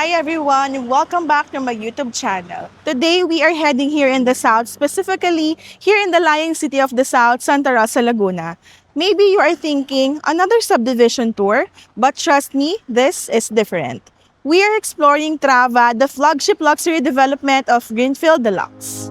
Hi everyone, welcome back to my YouTube channel. Today we are heading here in the South, specifically here in the lying city of the South, Santa Rosa, Laguna. Maybe you are thinking, another subdivision tour, but trust me, this is different. We are exploring Trava, the flagship luxury development of Greenfield Deluxe.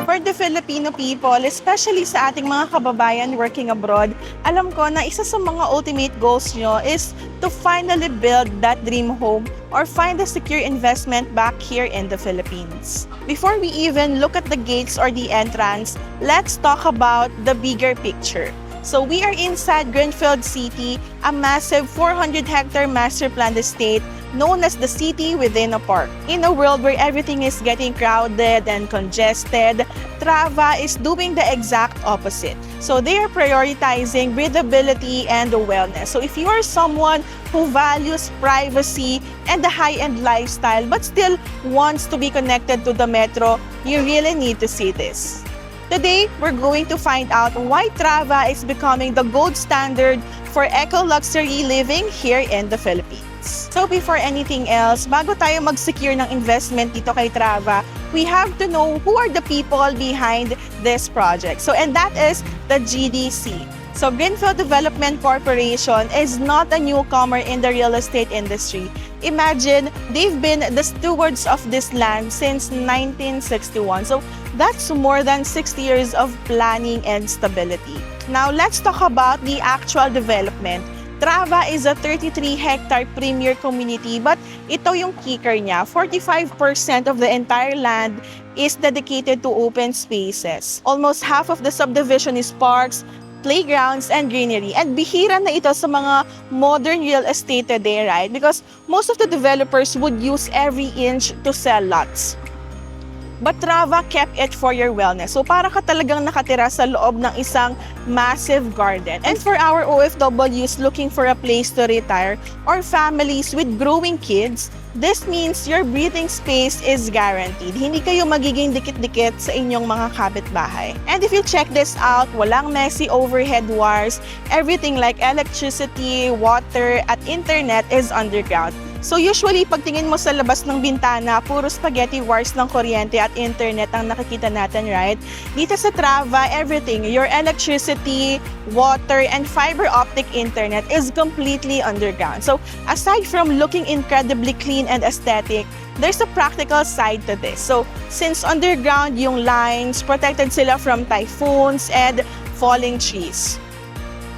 For the Filipino people, especially sa ating mga kababayan working abroad, alam ko na isa sa mga ultimate goals nyo is to finally build that dream home or find a secure investment back here in the Philippines. Before we even look at the gates or the entrance, let's talk about the bigger picture. So we are inside Greenfield City, a massive 400-hectare master planned estate known as the city within a park. In a world where everything is getting crowded and congested, Trava is doing the exact opposite. So they are prioritizing breathability and wellness. So if you are someone who values privacy and the high-end lifestyle but still wants to be connected to the metro, you really need to see this. Today, we're going to find out why Trava is becoming the gold standard for eco-luxury living here in the Philippines. So before anything else, bago tayo mag-secure ng investment dito kay Trava, we have to know who are the people behind this project. And that is the GDC. So Greenfield Development Corporation is not a newcomer in the real estate industry. Imagine, they've been the stewards of this land since 1961. So that's more than 60 years of planning and stability. Now let's talk about the actual development. Trava is a 33-hectare premier community, but ito yung kicker niya. 45% of the entire land is dedicated to open spaces. Almost half of the subdivision is parks, playgrounds, and greenery. And bihira na ito sa mga modern real estate today, right? Because most of the developers would use every inch to sell lots. But Trava kept it for your wellness. So para ka talagang nakatira sa loob ng isang massive garden. And for our OFWs looking for a place to retire or families with growing kids, this means your breathing space is guaranteed. Hindi kayo magiging dikit-dikit sa inyong mga kapitbahay. And if you check this out, walang messy overhead wires. Everything like electricity, water, at internet is underground. So usually, pagtingin mo sa labas ng bintana, puro spaghetti wires ng kuryente at internet ang nakikita natin, right? Dito sa Trava, everything, your electricity, water, and fiber optic internet is completely underground. So aside from looking incredibly clean and aesthetic, there's a practical side to this. So since underground yung lines, protected sila from typhoons and falling trees.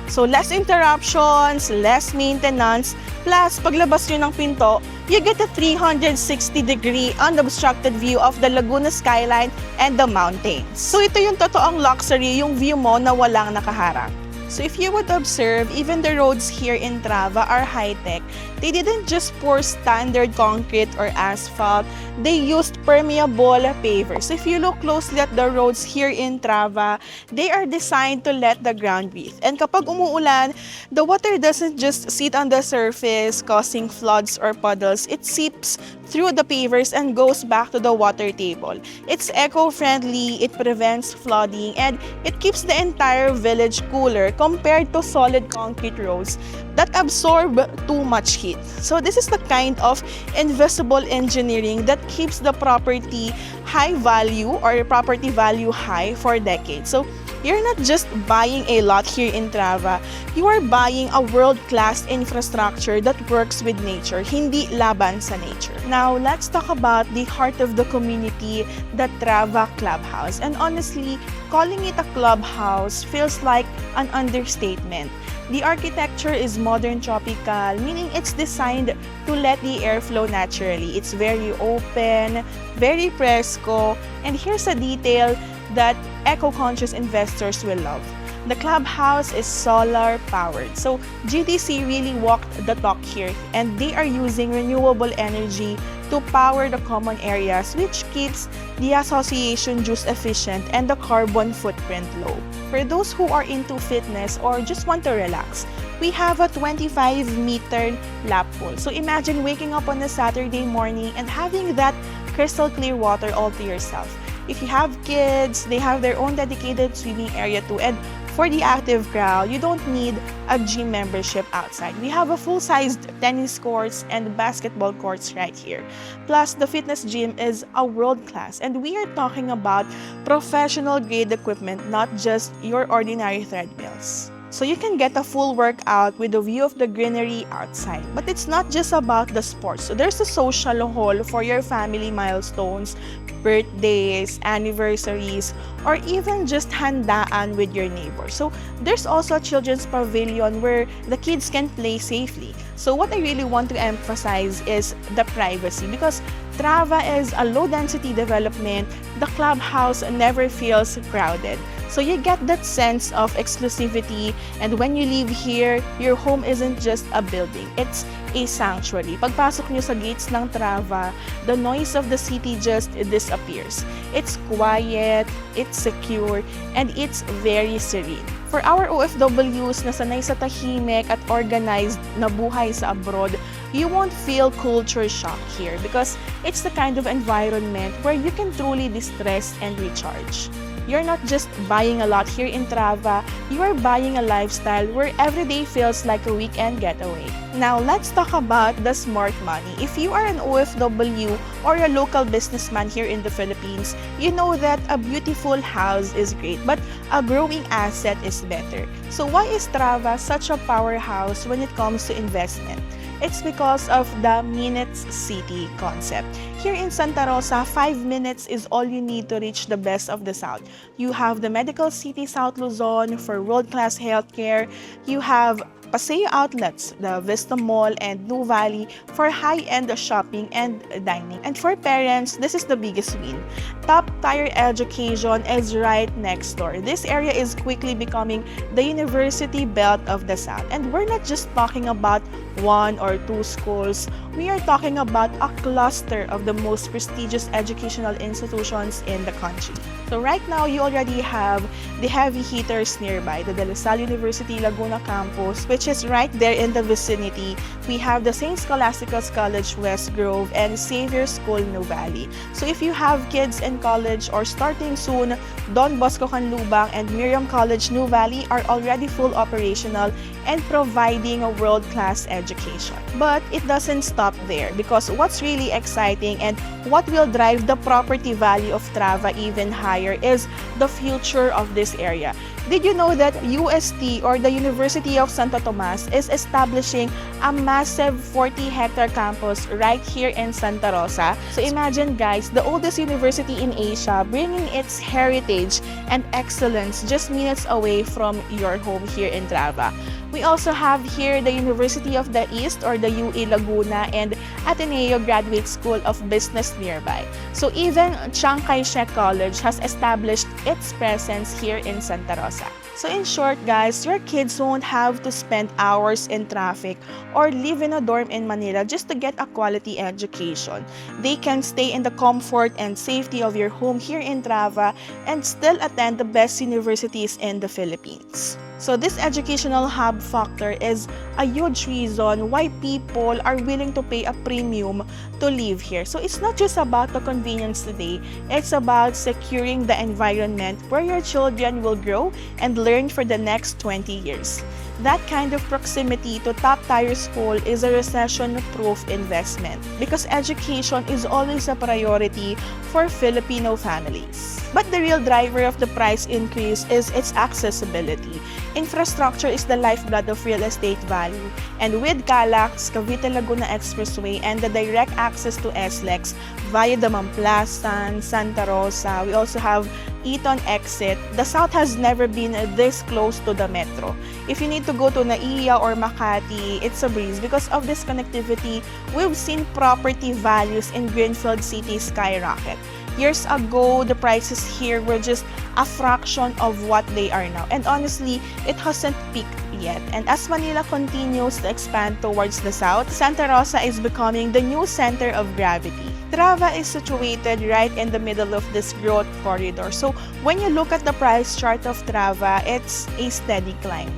So less interruptions, less maintenance, plus paglabas nyo ng pinto, you get a 360-degree unobstructed view of the Laguna skyline and the mountains. So ito yung totoong luxury, yung view mo na walang nakaharang. So if you would observe, even the roads here in Trava are high-tech. They didn't just pour standard concrete or asphalt, they used permeable pavers. So if you look closely at the roads here in Trava, they are designed to let the ground breathe. And kapag umuulan, the water doesn't just sit on the surface causing floods or puddles. It seeps through the pavers and goes back to the water table. It's eco-friendly, it prevents flooding, and it keeps the entire village cooler compared to solid concrete roads that absorb too much heat. So this is the kind of invisible engineering that keeps the property high value or property value high for decades. So you're not just buying a lot here in Trava, you are buying a world-class infrastructure that works with nature, hindi laban sa nature. Now, let's talk about the heart of the community, the Trava Clubhouse. And honestly, calling it a clubhouse feels like an understatement. The architecture is modern tropical, meaning it's designed to let the air flow naturally. It's very open, very fresco, and here's a detail that eco-conscious investors will love. The clubhouse is solar powered. So GDC really walked the talk here, and they are using renewable energy to power the common areas, which keeps the association juice efficient and the carbon footprint low. For those who are into fitness or just want to relax, we have a 25-meter lap pool. So imagine waking up on a Saturday morning and having that crystal clear water all to yourself. If you have kids, they have their own dedicated swimming area too. And for the active crowd, you don't need a gym membership outside. We have a full-sized tennis courts and basketball courts right here. Plus, the fitness gym is a world-class, and we are talking about professional-grade equipment, not just your ordinary treadmills. So you can get a full workout with a view of the greenery outside. But it's not just about the sports. So there's a social hall for your family milestones, birthdays, anniversaries, or even just handaan with your neighbors. So there's also a children's pavilion where the kids can play safely. So what I really want to emphasize is the privacy, because Trava is a low-density development. The clubhouse never feels crowded. So you get that sense of exclusivity, and when you leave here, your home isn't just a building, it's a sanctuary. Pagpasok nyo sa gates ng Trava, the noise of the city just disappears. It's quiet, it's secure, and it's very serene. For our OFWs na sanay sa tahimik at organized na buhay sa abroad, you won't feel culture shock here because it's the kind of environment where you can truly distress and recharge. You're not just buying a lot here in Trava, you are buying a lifestyle where every day feels like a weekend getaway. Now, let's talk about the smart money. If you are an OFW or a local businessman here in the Philippines, you know that a beautiful house is great, but a growing asset is better. So why is Trava such a powerhouse when it comes to investment? It's because of the Minutes City concept. Here in Santa Rosa, 5 minutes is all you need to reach the best of the South. You have the Medical City South Luzon for world-class healthcare. You have Paseo outlets, the Vista Mall and New Valley for high-end shopping and dining. And for parents, this is the biggest win. Top-tier education is right next door. This area is quickly becoming the university belt of the South. And we're not just talking about 1 or 2 schools. We are talking about a cluster of the most prestigious educational institutions in the country. So right now, you already have the heavy hitters nearby, the De La Salle University Laguna campus, which is right there in the vicinity. We have the St. Scholastica's College West Grove and Xavier School New Valley. So if you have kids in college or starting soon, Don Bosco Canlubang and Miriam College New Valley are already full operational and providing a world-class education. But it doesn't stop there, because what's really exciting and what will drive the property value of Trava even higher is the future of this area. Did you know that UST, or the University of Santo Tomas, is establishing a massive 40-hectare campus right here in Santa Rosa? So imagine guys, the oldest university in Asia bringing its heritage and excellence just minutes away from your home here in Trava. We also have here the University of the East, or the UE Laguna, and Ateneo Graduate School of Business nearby. So even Chiang Kai-shek College has established its presence here in Santa Rosa. So in short guys, your kids won't have to spend hours in traffic or live in a dorm in Manila just to get a quality education. They can stay in the comfort and safety of your home here in Trava and still attend the best universities in the Philippines. So this educational hub factor is a huge reason why people are willing to pay a premium to live here. So it's not just about the convenience today, it's about securing the environment where your children will grow and learn for the next 20 years. That kind of proximity to top-tier school is a recession-proof investment because education is always a priority for Filipino families. But the real driver of the price increase is its accessibility. Infrastructure is the lifeblood of real estate value. And with Calax, Cavite Laguna Expressway, and the direct access to SLEX via the Mamplasan, Santa Rosa, we also have Eton exit, the South has never been this close to the metro. If you need to go to Naiya or Makati, it's a breeze. Because of this connectivity, we've seen property values in Greenfield City skyrocket. Years ago, the prices here were just a fraction of what they are now. And honestly, it hasn't peaked yet. And as Manila continues to expand towards the south, Santa Rosa is becoming the new center of gravity. Trava is situated right in the middle of this growth corridor. So when you look at the price chart of Trava, it's a steady climb.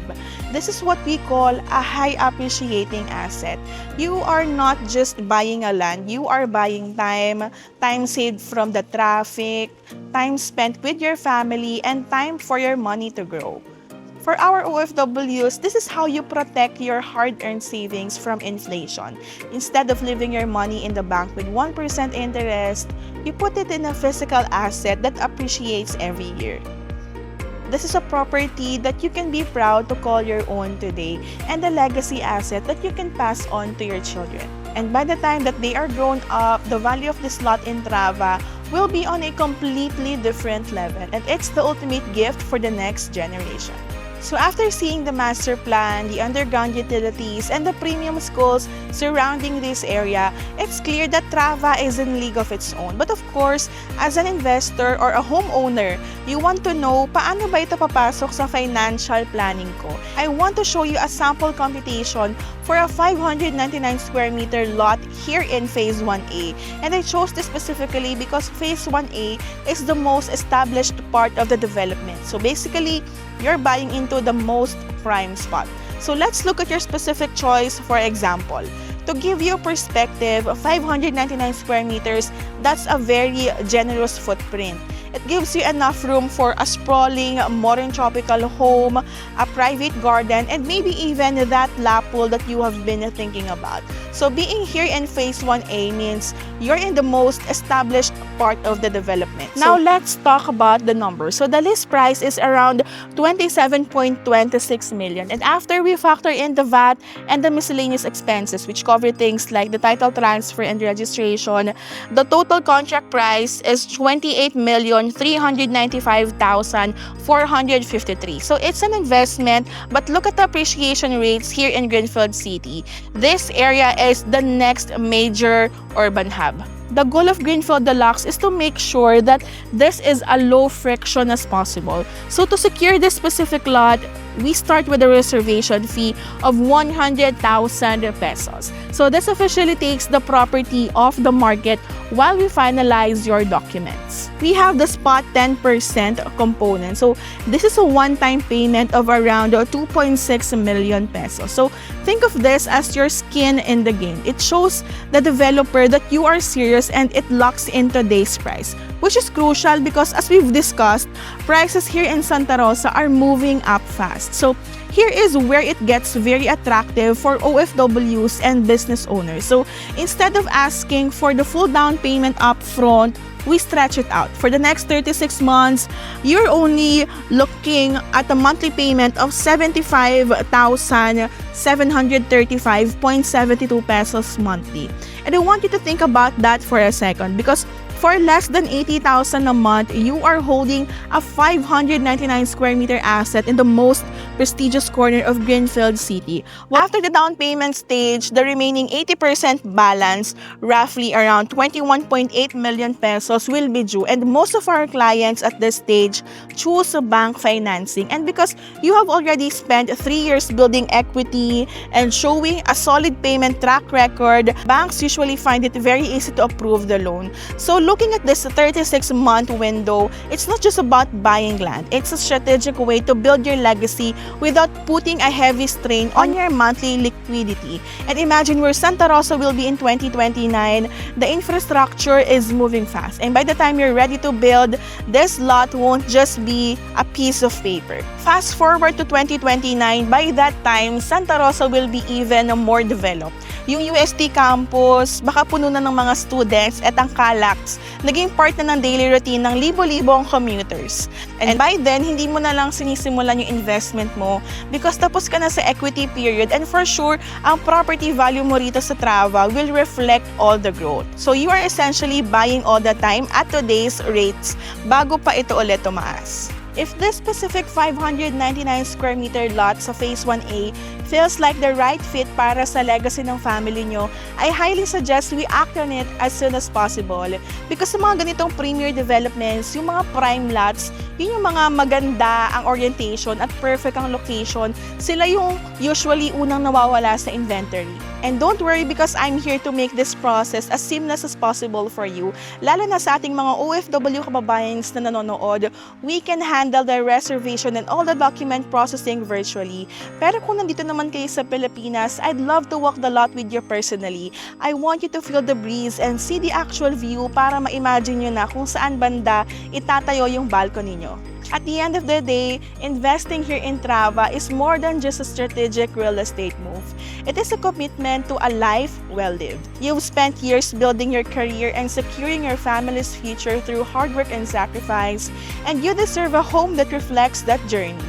This is what we call a high appreciating asset. You are not just buying a land, you are buying time saved from the traffic, time spent with your family, and time for your money to grow. For our OFWs, this is how you protect your hard-earned savings from inflation. Instead of leaving your money in the bank with 1% interest, you put it in a physical asset that appreciates every year. This is a property that you can be proud to call your own today, and a legacy asset that you can pass on to your children. And by the time that they are grown up, the value of this lot in Trava will be on a completely different level, and it's the ultimate gift for the next generation. So after seeing the master plan, the underground utilities, and the premium schools surrounding this area, it's clear that Trava is in league of its own. But of course, as an investor or a homeowner, you want to know paano ba ito papasok sa financial planning ko. I want to show you a sample computation for a 599 square meter lot here in Phase 1A. And I chose this specifically because Phase 1A is the most established part of the development. So basically, you're buying into the most prime spot. So let's look at your specific choice. For example, to give you perspective, 599 square meters, that's a very generous footprint. It gives you enough room for a sprawling, modern tropical home, a private garden, and maybe even that lap pool that you have been thinking about. So being here in Phase 1A means you're in the most established part of the development. Now let's talk about the numbers. So the list price is around 27.26 million. And after we factor in the VAT and the miscellaneous expenses, which cover things like the title transfer and registration, the total contract price is 28,395,453. So it's an investment, but look at the appreciation rates here in Greenfield City. This area is the next major urban hub. The goal of Greenfield Deluxe is to make sure that this is as low friction as possible. So to secure this specific lot, we start with a reservation fee of 100,000 pesos. So this officially takes the property off the market while we finalize your documents. We have the spot 10% component. So this is a one-time payment of around 2.6 million pesos. So think of this as your skin in the game. It shows the developer that you are serious and it locks in today's price, which is crucial because as we've discussed, prices here in Santa Rosa are moving up fast. So here is where it gets very attractive for OFWs and business owners. So instead of asking for the full down payment up front, we stretch it out. For the next 36 months, you're only looking at a monthly payment of 75,735.72 pesos monthly. And I want you to think about that for a second because for less than 80,000 a month, you are holding a 599 square meter asset in the most prestigious corner of Greenfield City. After the down payment stage, the remaining 80% balance, roughly around 21.8 million pesos, will be due. And most of our clients at this stage choose bank financing. And because you have already spent 3 years building equity and showing a solid payment track record, banks usually find it very easy to approve the loan. So looking at this 36-month window, it's not just about buying land. It's a strategic way to build your legacy without putting a heavy strain on your monthly liquidity. And imagine where Santa Rosa will be in 2029. The infrastructure is moving fast. And by the time you're ready to build, this lot won't just be a piece of paper. Fast forward to 2029, by that time, Santa Rosa will be even more developed. Yung UST campus, baka puno na ng mga students at ang CALAX, naging part na ng daily routine ng libo-libong commuters. And by then, hindi mo na lang sinisimulan yung investment mo because tapos ka na sa equity period and for sure, ang property value mo rito sa Trava will reflect all the growth. So you are essentially buying all the time at today's rates bago pa ito ulit tumaas. If this specific 599 square meter lot sa Phase 1A feels like the right fit para sa legacy ng family nyo, I highly suggest we act on it as soon as possible. Because sa mga ganitong premier developments, yung mga prime lots, yun yung mga maganda ang orientation at perfect ang location, sila yung usually unang nawawala sa inventory. And don't worry because I'm here to make this process as seamless as possible for you. Lalo na sa ating mga OFW kababayans na nanonood, we can handle the reservation and all the document processing virtually. Pero kung nandito naman kayo sa Pilipinas, I'd love to walk the lot with you personally. I want you to feel the breeze and see the actual view para ma-imagine nyo na kung saan banda itatayo yung balcony nyo. At the end of the day, investing here in Trava is more than just a strategic real estate move. It is a commitment to a life well lived. You've spent years building your career and securing your family's future through hard work and sacrifice, and you deserve a home that reflects that journey.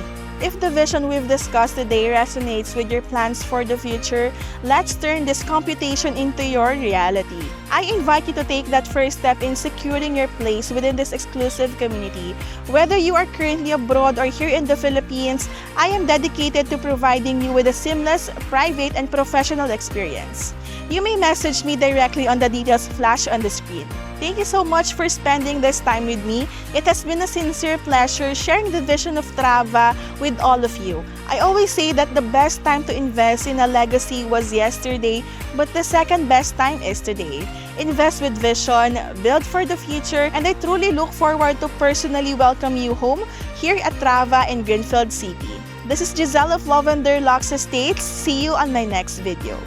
If the vision we've discussed today resonates with your plans for the future, let's turn this computation into your reality. I invite you to take that first step in securing your place within this exclusive community. Whether you are currently abroad or here in the Philippines, I am dedicated to providing you with a seamless, private, and professional experience. You may message me directly on the details flashed on the screen. Thank you so much for spending this time with me. It has been a sincere pleasure sharing the vision of Trava with all of you. I always say that the best time to invest in a legacy was yesterday, but the second best time is today. Invest with vision, build for the future, and I truly look forward to personally welcome you home here at Trava in Greenfield City. This is Giselle of Lavender Locks Estates. See you on my next video.